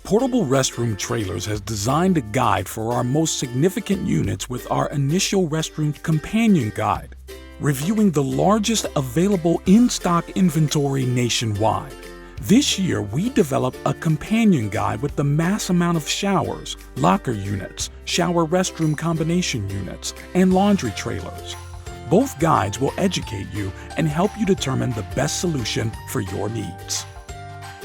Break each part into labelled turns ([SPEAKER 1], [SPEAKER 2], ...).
[SPEAKER 1] Portable Restroom Trailers has designed a guide for our most significant units with our initial restroom companion guide, reviewing the largest available in-stock inventory nationwide. This year, we developed a companion guide with the mass amount of showers, locker units, shower-restroom combination units, and laundry trailers. Both guides will educate you and help you determine the best solution for your needs.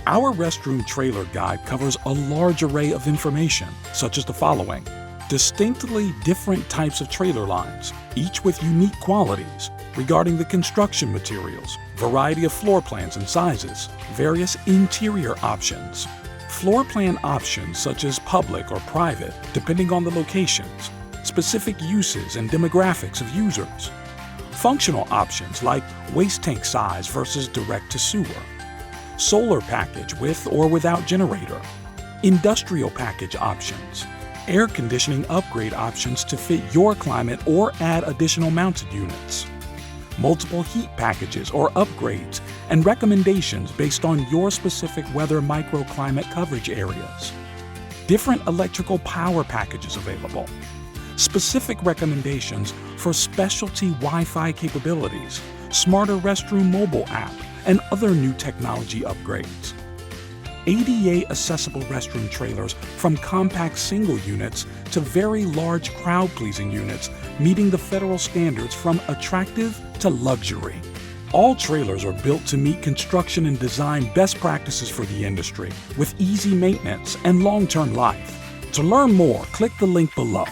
[SPEAKER 1] Our Restroom Trailer Guide covers a large array of information, such as the following: distinctly different types of trailer lines, each with unique qualities, regarding the construction materials, variety of floor plans and sizes, various interior options, floor plan options such as public or private, depending on the locations, specific uses and demographics of users, functional options like waste tank size versus direct to sewer, solar package with or without generator, industrial package options, air conditioning upgrade options to fit your climate or add additional mounted units, multiple heat packages or upgrades and recommendations based on your specific weather microclimate coverage areas, different electrical power packages available, specific recommendations for specialty Wi-Fi capabilities, smarter restroom mobile app, and other new technology upgrades. ADA accessible restroom trailers from compact single units to very large crowd-pleasing units, meeting the federal standards from attractive to luxury. All trailers are built to meet construction and design best practices for the industry, with easy maintenance and long-term life. To learn more, click the link below.